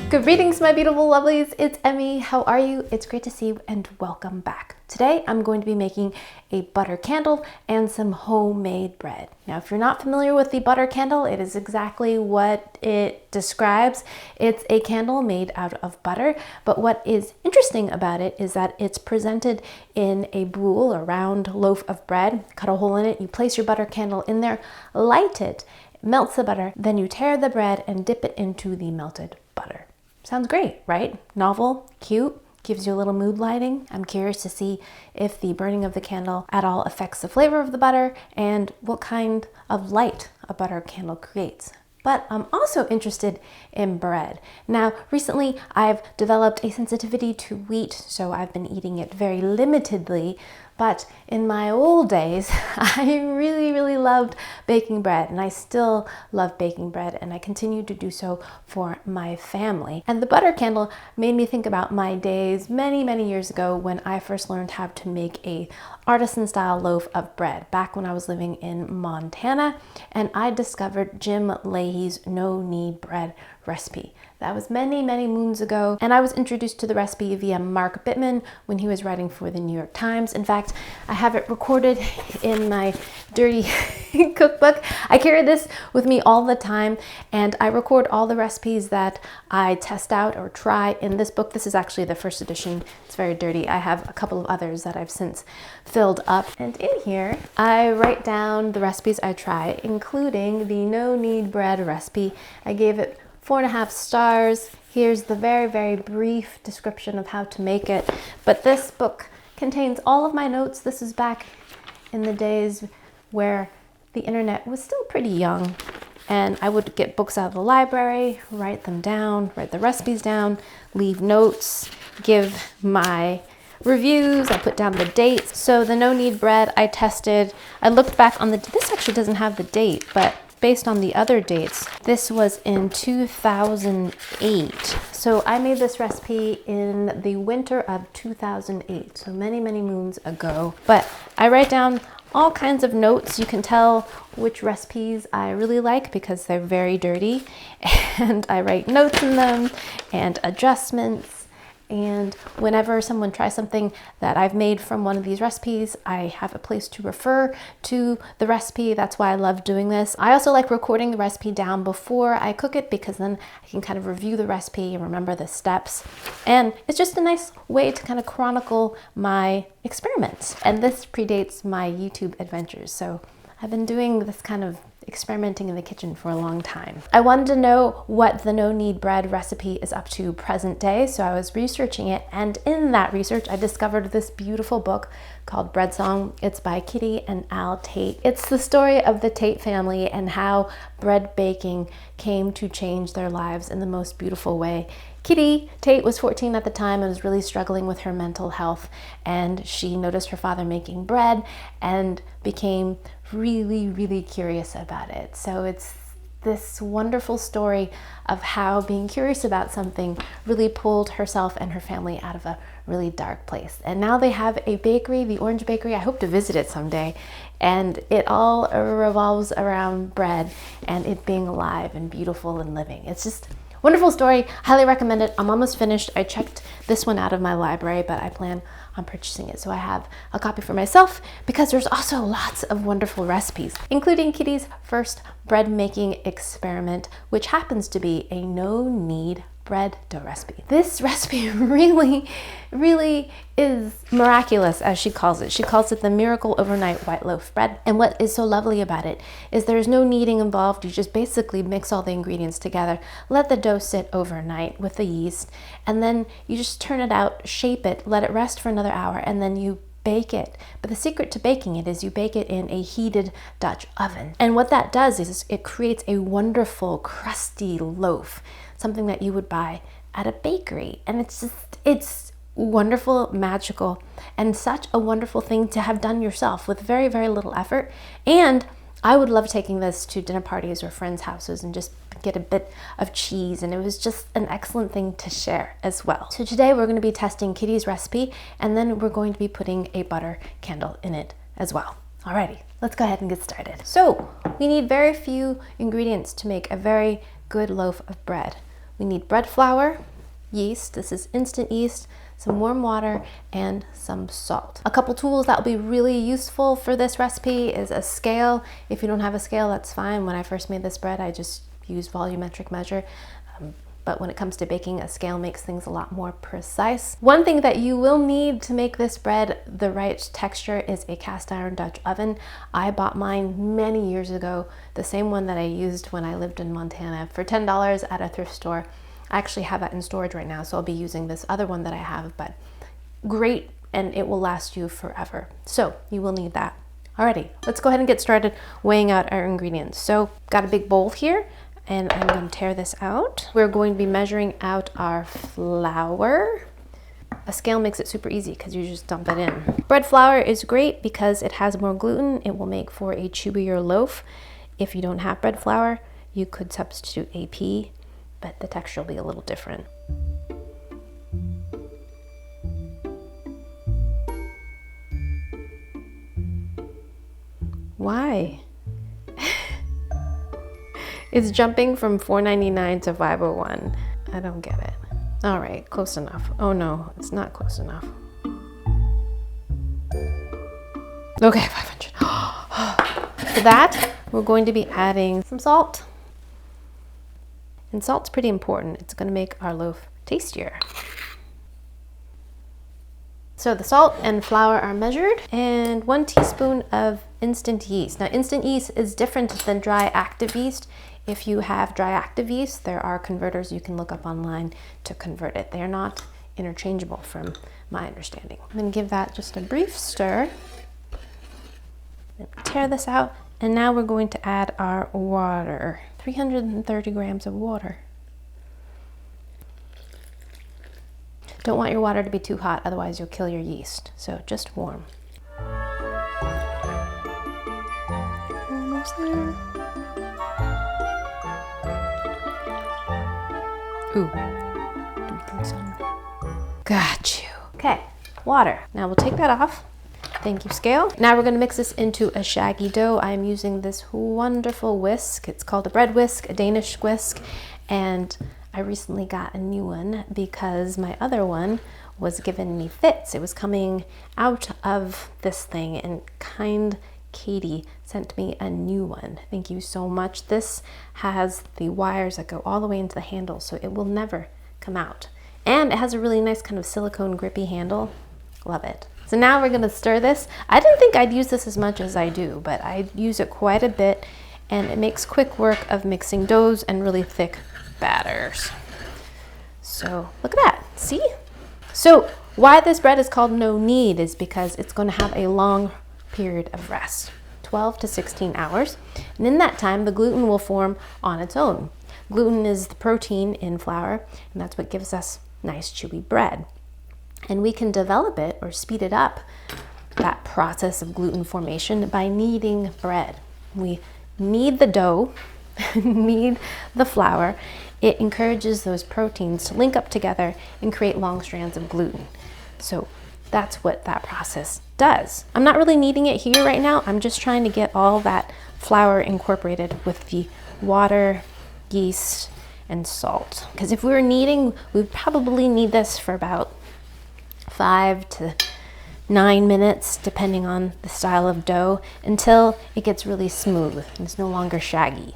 Greetings, my beautiful lovelies. It's Emmy. How are you? It's great to see you and welcome back. Today I'm going to be making a butter candle and some homemade bread. Now, if you're not familiar with the butter candle, it is exactly what it describes. It's a candle made out of butter, but what is interesting about it is that it's presented in a bowl, a round loaf of bread. Cut a hole in it, you place your butter candle in there, light it, melts the butter, then you tear the bread and dip it into the melted butter. Sounds great, right? Novel, cute, gives you a little mood lighting. I'm curious to see if the burning of the candle at all affects the flavor of the butter and what kind of light a butter candle creates. But I'm also interested in bread. Now, recently I've developed a sensitivity to wheat, so I've been eating it very limitedly. But in my old days, I really loved baking bread, and I still love baking bread, and I continue to do so for my family. And the butter candle made me think about my days many years ago when I first learned how to make a artisan-style loaf of bread, back when I was living in Montana, and I discovered Jim Lahey's no-knead bread recipe. That was many moons ago, and I was introduced to the recipe via Mark Bittman when he was writing for the New York Times. In fact, I have it recorded in my dirty cookbook. I carry this with me all the time, and I record all the recipes that I test out or try in this book. This is actually the first edition. It's very dirty. I have a couple of others that I've since filled up. And in here, I write down the recipes I try, including the no-knead bread recipe. I gave it 4.5 stars. Here's the very brief description of how to make it. But this book contains all of my notes. This is back in the days where the internet was still pretty young, and I would get books out of the library, write them down, write the recipes down, leave notes, give my reviews, I put down the dates. So the no-knead bread I tested, I looked back on this actually doesn't have the date, but based on the other dates, this was in 2008. So I made this recipe in the winter of 2008, so many moons ago. But I write down all kinds of notes. You can tell which recipes I really like because they're very dirty, and I write notes in them and adjustments. And whenever someone tries something that I've made from one of these recipes, I have a place to refer to the recipe. That's why I love doing this. I also like recording the recipe down before I cook it, because then I can kind of review the recipe and remember the steps. And it's just a nice way to kind of chronicle my experiments. And this predates my YouTube adventures, so I've been doing this kind of experimenting in the kitchen for a long time. I wanted to know what the no-knead bread recipe is up to present day, so I was researching it, and in that research I discovered this beautiful book called Breadsong. It's by Kitty and Al Tait. It's the story of the Tait family and how bread baking came to change their lives in the most beautiful way. Kitty Tait was 14 at the time and was really struggling with her mental health, and she noticed her father making bread and became really curious about it. So it's this wonderful story of how being curious about something really pulled herself and her family out of a really dark place. And now they have a bakery, the Orange Bakery. I hope to visit it someday. And it all revolves around bread and it being alive and beautiful and living. It's just wonderful story. Highly recommend it. I'm almost finished. I checked this one out of my library, but I plan on purchasing it. So I have a copy for myself because there's also lots of wonderful recipes, including Kitty's first bread making experiment, which happens to be a no-knead bread dough recipe. This recipe really is miraculous, as she calls it. She calls it the miracle overnight white loaf bread. And what is so lovely about it is there's no kneading involved. You just basically mix all the ingredients together, let the dough sit overnight with the yeast, and then you just turn it out, shape it, let it rest for another hour, and then you bake it. But the secret to baking it is you bake it in a heated Dutch oven. And what that does is it creates a wonderful crusty loaf, something that you would buy at a bakery. And it's wonderful, magical, and such a wonderful thing to have done yourself with very little effort. And I would love taking this to dinner parties or friends' houses and just get a bit of cheese, and it was just an excellent thing to share as well. So today we're going to be testing Kitty's recipe, and then we're going to be putting a butter candle in it as well. Alrighty, let's go ahead and get started. So we need very few ingredients to make a very good loaf of bread. We need bread flour, yeast, this is instant yeast, some warm water, and some salt. A couple tools that will be really useful for this recipe is a scale. If you don't have a scale, that's fine. When I first made this bread, I just used volumetric measure. But when it comes to baking, a scale makes things a lot more precise. One thing that you will need to make this bread the right texture is a cast iron Dutch oven. I bought mine many years ago, the same one that I used when I lived in Montana for $10 at a thrift store. I actually have that in storage right now, so I'll be using this other one that I have, but great, and it will last you forever. So you will need that. Alrighty, let's go ahead and get started weighing out our ingredients. So got a big bowl here, and I'm going to tear this out. We're going to be measuring out our flour. A scale makes it super easy because you just dump it in. Bread flour is great because it has more gluten. It will make for a chewier loaf. If you don't have bread flour, you could substitute AP, but the texture will be a little different. Why? It's jumping from $4.99 to $5.01. I don't get it. All right, close enough. Oh no, it's not close enough. Okay, 500. For that, we're going to be adding some salt. And salt's pretty important. It's going to make our loaf tastier. So the salt and flour are measured, and 1 teaspoon of instant yeast. Now, instant yeast is different than dry active yeast. If you have dry active yeast, there are converters you can look up online to convert it. They are not interchangeable from my understanding. I'm going to give that just a brief stir. Tear this out, and now we're going to add our water. 330 grams of water. Don't want your water to be too hot, otherwise you'll kill your yeast. So just warm. Almost there. Ooh, do you think so? Got you. Okay, water. Now we'll take that off. Thank you, scale. Now we're gonna mix this into a shaggy dough. I'm using this wonderful whisk. It's called a bread whisk, a Danish whisk, and I recently got a new one because my other one was giving me fits. It was coming out of this thing, and kind Katie sent me a new one. Thank you so much. This has the wires that go all the way into the handle, so it will never come out. And it has a really nice kind of silicone grippy handle. Love it. So now we're gonna stir this. I didn't think I'd use this as much as I do, but I use it quite a bit, and it makes quick work of mixing doughs and really thick batters. So look at that, see? So why this bread is called no knead is because it's gonna have a long period of rest, 12 to 16 hours. And in that time, the gluten will form on its own. Gluten is the protein in flour, and that's what gives us nice chewy bread. And we can develop it or speed it up, that process of gluten formation, by kneading bread. We knead the dough, knead the flour. It encourages those proteins to link up together and create long strands of gluten. So that's what that process does. I'm not really kneading it here right now. I'm just trying to get all that flour incorporated with the water, yeast, and salt. Because if we were kneading, we'd probably need this for about 5 to 9 minutes, depending on the style of dough, until it gets really smooth and it's no longer shaggy.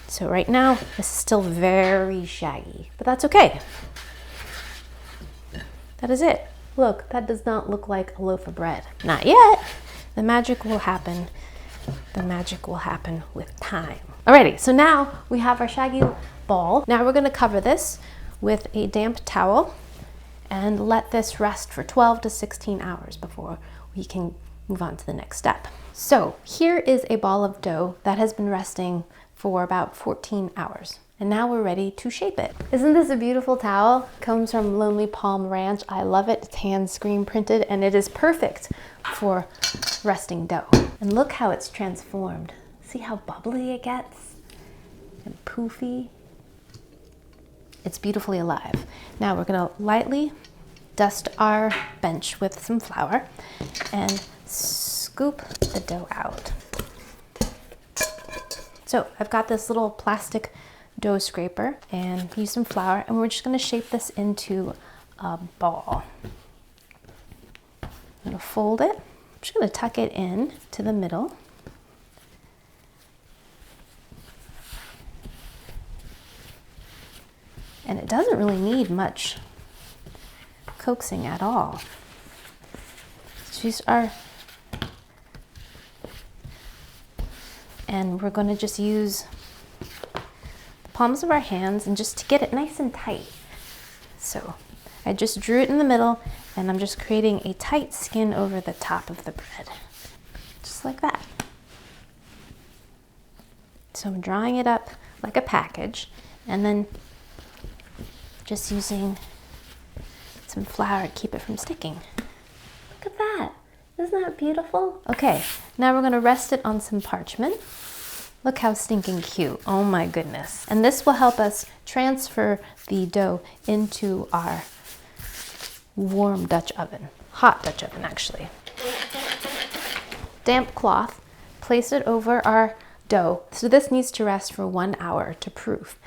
So right now, this is still very shaggy, but that's okay. That is it. Look, that does not look like a loaf of bread. Not yet. The magic will happen. The magic will happen with time. Alrighty, so now we have our shaggy ball. Now we're gonna cover this with a damp towel and let this rest for 12 to 16 hours before we can move on to the next step. So here is a ball of dough that has been resting for about 14 hours. And now we're ready to shape it. Isn't this a beautiful towel? It comes from Lonely Palm Ranch. I love it. It's hand screen printed, and it is perfect for resting dough. And look how it's transformed. See how bubbly it gets and poofy? It's beautifully alive. Now we're gonna lightly dust our bench with some flour and scoop the dough out. So I've got this little plastic dough scraper and use some flour, and we're just going to shape this into a ball. I'm going to fold it. I'm just going to tuck it in to the middle. And it doesn't really need much coaxing at all. These are, and we're going to just use the palms of our hands and just to get it nice and tight. So I just drew it in the middle, and I'm just creating a tight skin over the top of the bread, just like that. So I'm drawing it up like a package, and then just using some flour to keep it from sticking. Look at that. Isn't that beautiful? Okay, now we're gonna rest it on some parchment. Look how stinking cute. Oh my goodness. And this will help us transfer the dough into our warm Dutch oven. Hot Dutch oven, actually. Damp cloth, place it over our dough. So this needs to rest for 1 hour to proof.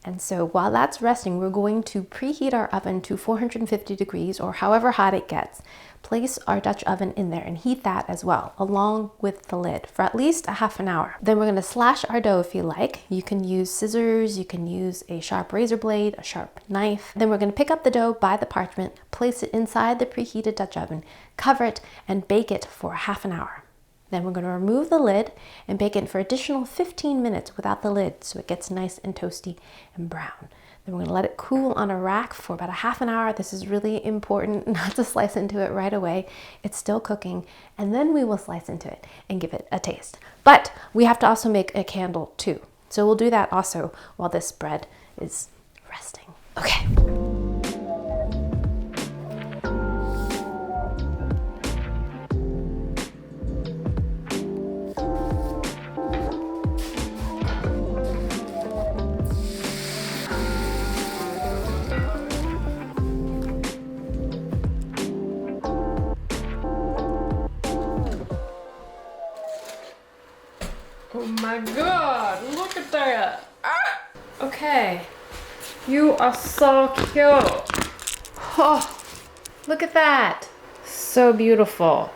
And so while that's resting, we're going to preheat our oven to 450 degrees or however hot it gets. Place our Dutch oven in there and heat that as well, along with the lid for at least a half an hour. Then we're gonna slash our dough if you like. You can use scissors, you can use a sharp razor blade, a sharp knife. Then we're gonna pick up the dough by the parchment, place it inside the preheated Dutch oven, cover it, and bake it for half an hour. Then we're going to remove the lid and bake it for additional 15 minutes without the lid so it gets nice and toasty and brown. Then we're going to let it cool on a rack for about a half an hour. This is really important not to slice into it right away. It's still cooking, and then we will slice into it and give it a taste. But we have to also make a candle too. So we'll do that also while this bread is resting. Okay. Oh my God, look at that. Ah! Okay, you are so cute. Oh, look at that. So beautiful.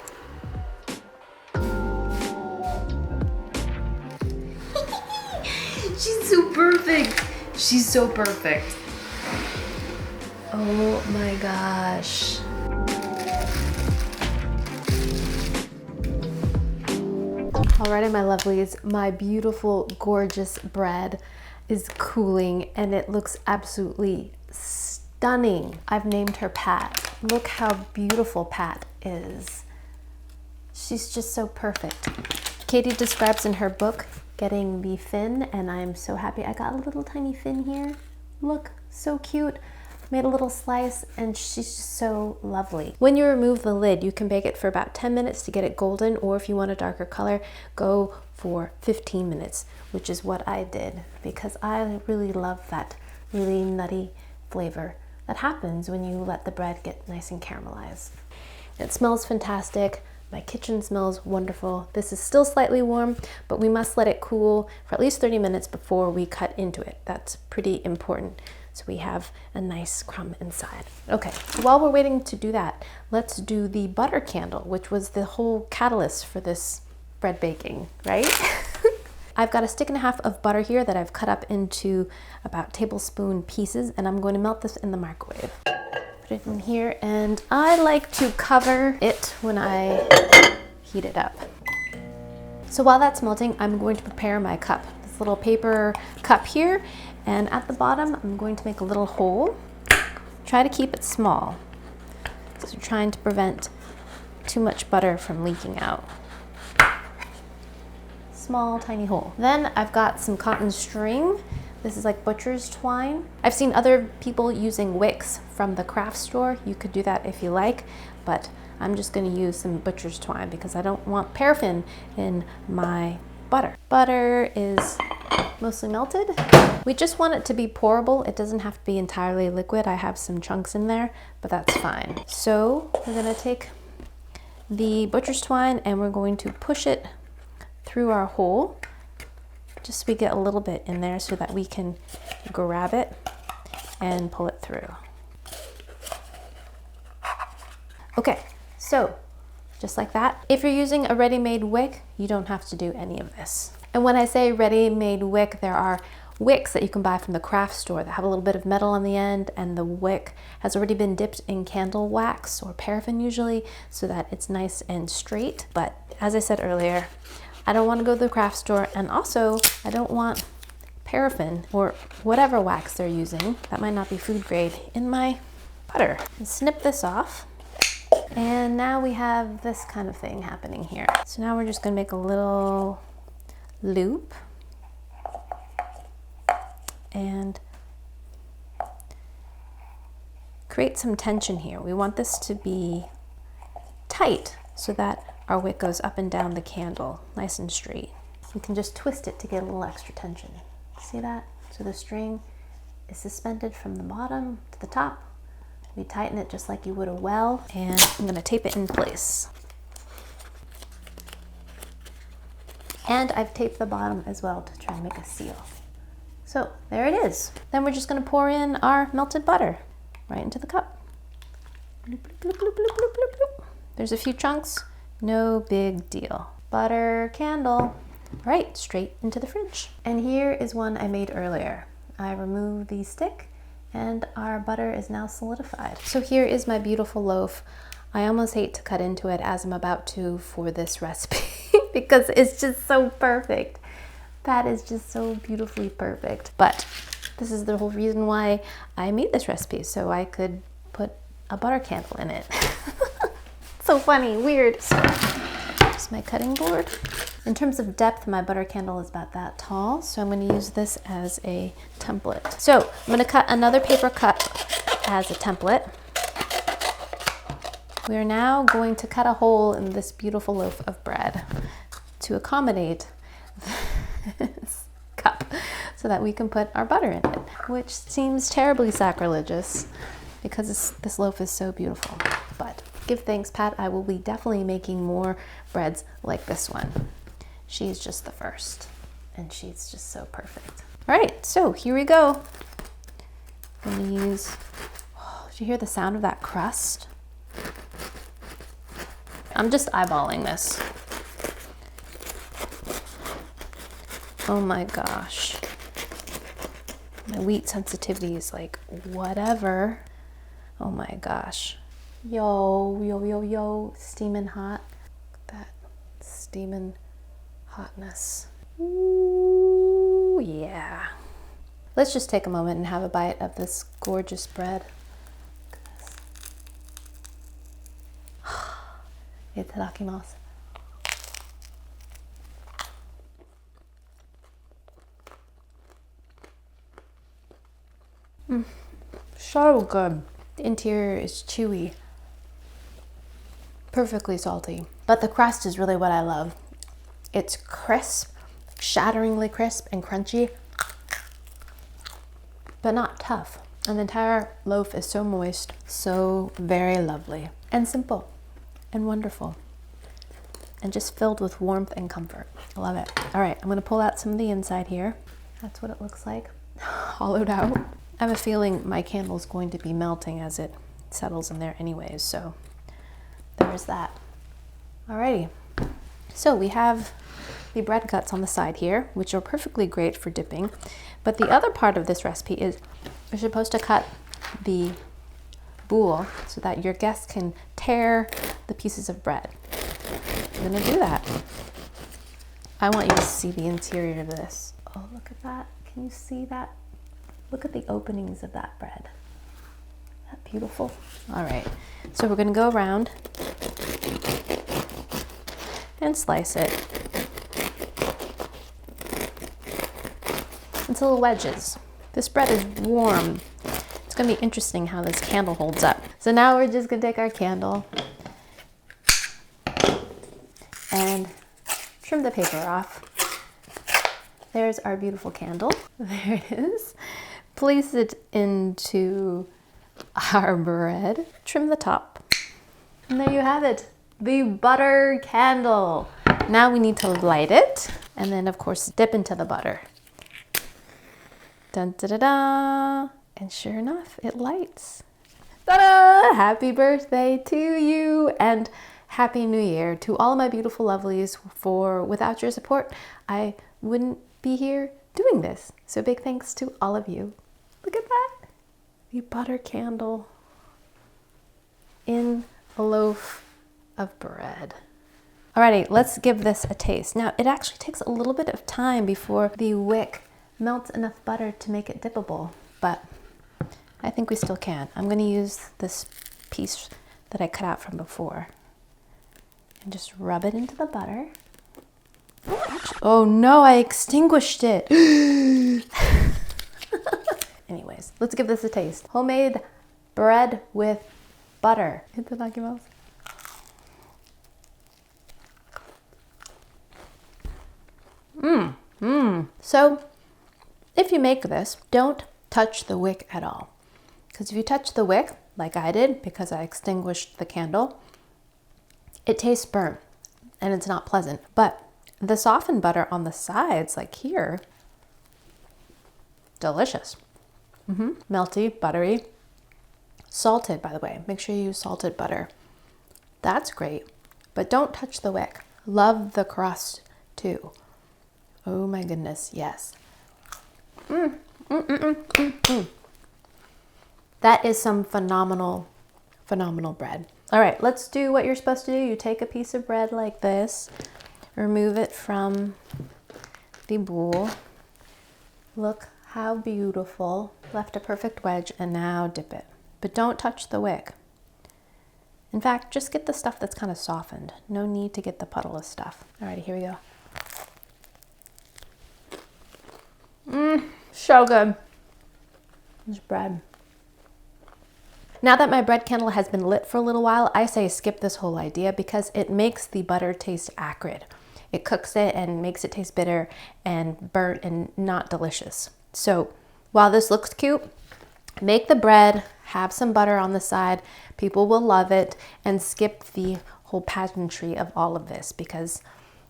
She's so perfect. She's so perfect. Oh my gosh. Alrighty, my lovelies, my beautiful, gorgeous bread is cooling and it looks absolutely stunning. I've named her Pat. Look how beautiful Pat is. She's just so perfect. Katie describes in her book getting the fin, and I'm so happy I got a little tiny fin here. Look, so cute. Made a little slice, and she's just so lovely. When you remove the lid, you can bake it for about 10 minutes to get it golden, or if you want a darker color, go for 15 minutes, which is what I did, because I really love that really nutty flavor that happens when you let the bread get nice and caramelized. It smells fantastic. My kitchen smells wonderful. This is still slightly warm, but we must let it cool for at least 30 minutes before we cut into it. That's pretty important. So we have a nice crumb inside. Okay, while we're waiting to do that, let's do the butter candle, which was the whole catalyst for this bread baking, right? I've got a stick and a half of butter here that I've cut up into about tablespoon pieces, and I'm going to melt this in the microwave. Put it in here, and I like to cover it when I heat it up. So while that's melting, I'm going to prepare my cup. This little paper cup here, and at the bottom, I'm going to make a little hole. Try to keep it small, because we're trying to prevent too much butter from leaking out. Small, tiny hole. Then I've got some cotton string. This is like butcher's twine. I've seen other people using wicks from the craft store. You could do that if you like, but I'm just gonna use some butcher's twine because I don't want paraffin in my butter. Butter is mostly melted. We just want it to be pourable. It doesn't have to be entirely liquid. I have some chunks in there, but that's fine. So we're gonna take the butcher's twine and we're going to push it through our hole just so we get a little bit in there so that we can grab it and pull it through. Okay, so just like that. If you're using a ready-made wick, you don't have to do any of this. And when I say ready-made wick, there are wicks that you can buy from the craft store that have a little bit of metal on the end, and the wick has already been dipped in candle wax or paraffin usually, so that it's nice and straight. But as I said earlier, I don't want to go to the craft store, and also I don't want paraffin or whatever wax they're using that might not be food grade in my butter. And snip this off. And now we have this kind of thing happening here. So now we're just going to make a little loop and create some tension here. We want this to be tight so that our wick goes up and down the candle nice and straight. We can just twist it to get a little extra tension. See that? So the string is suspended from the bottom to the top. We tighten it just like you would a well, and I'm gonna tape it in place. And I've taped the bottom as well to try and make a seal. So there it is. Then we're just gonna pour in our melted butter right into the cup. Bloop, bloop, bloop, bloop, bloop, bloop, bloop. There's a few chunks, no big deal. Butter candle, right, straight into the fridge. And here is one I made earlier. I removed the stick and our butter is now solidified. So here is my beautiful loaf. I almost hate to cut into it as I'm about to for this recipe because it's just so perfect. That is just so beautifully perfect. But this is the whole reason why I made this recipe, so I could put a butter candle in it. So funny, weird. So, here's my cutting board. In terms of depth, my butter candle is about that tall, so I'm going to use this as a template. So I'm going to cut another paper cup as a template. We are now going to cut a hole in this beautiful loaf of bread to accommodate this cup so that we can put our butter in it, which seems terribly sacrilegious because this loaf is so beautiful. But give thanks, Pat, I will be definitely making more breads like this one. She's just the first, and she's just so perfect. All right, so here we go. I'm gonna use, oh, did you hear the sound of that crust? I'm just eyeballing this. Oh my gosh. My wheat sensitivity is like, whatever. Oh my gosh. Yo, yo, yo, yo, steaming hot. Look at that steaming hotness. Ooh, yeah. Let's just take a moment and have a bite of this gorgeous bread. Look at this. Itadakimasu. So good. The interior is chewy, perfectly salty, but the crust is really what I love. It's crisp, shatteringly crisp and crunchy, but not tough. And the entire loaf is so moist, so very lovely, and simple, and wonderful, and just filled with warmth and comfort. I love it. All right, I'm gonna pull out some of the inside here. That's what it looks like, hollowed out. I have a feeling my candle's going to be melting as it settles in there anyways, so there's that. Alrighty, so we have the bread cuts on the side here, which are perfectly great for dipping, but the other part of this recipe is you're supposed to cut the boule so that your guests can tear the pieces of bread. I'm gonna do that. I want you to see the interior of this. Oh, look at that. Can you see that? Look at the openings of that bread. Isn't that beautiful? All right, so we're gonna go around and slice it into little wedges. This bread is warm. It's gonna be interesting how this candle holds up. So now we're just gonna take our candle and trim the paper off. There's our beautiful candle. There it is. Place it into our bread. Trim the top. And there you have it, the butter candle. Now we need to light it. And then of course, dip into the butter. Dun da da da. And sure enough, it lights. Ta-da! Happy birthday to you and Happy New Year to all of my beautiful lovelies. For without your support, I wouldn't be here doing this. So big thanks to all of you. Look at that. The butter candle in a loaf of bread. Alrighty, let's give this a taste. Now, it actually takes a little bit of time before the wick melts enough butter to make it dippable, but I think we still can. I'm going to use this piece that I cut out from before and just rub it into the butter. Oh no, I extinguished it. Anyways, let's give this a taste. Homemade bread with butter. Hit the Lucky Mouse. So if you make this, don't touch the wick at all. Because if you touch the wick, like I did, because I extinguished the candle, it tastes burnt and it's not pleasant. But the softened butter on the sides, like here, delicious. Melty, buttery, salted, by the way. Make sure you use salted butter. That's great, but don't touch the wick. Love the crust too. Oh my goodness, yes. That is some phenomenal, phenomenal bread. All right, let's do what you're supposed to do. You take a piece of bread like this, remove it from the bowl. Look how beautiful. Left a perfect wedge, and now dip it. But don't touch the wick. In fact, just get the stuff that's kind of softened. No need to get the puddle of stuff. Alrighty, here we go. So good. This bread. Now that my bread candle has been lit for a little while, I say skip this whole idea because it makes the butter taste acrid. It cooks it and makes it taste bitter and burnt and not delicious. So while this looks cute, make the bread, have some butter on the side. People will love it, and skip the whole pageantry of all of this because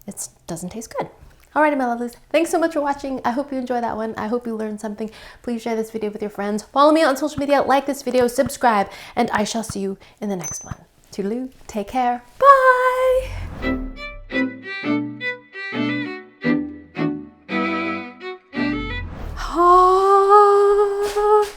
it doesn't taste good. Alrighty, my lovelies, thanks so much for watching. I hope you enjoyed that one. I hope you learned something. Please share this video with your friends. Follow me on social media, like this video, subscribe, and I shall see you in the next one. Toodaloo, take care, bye!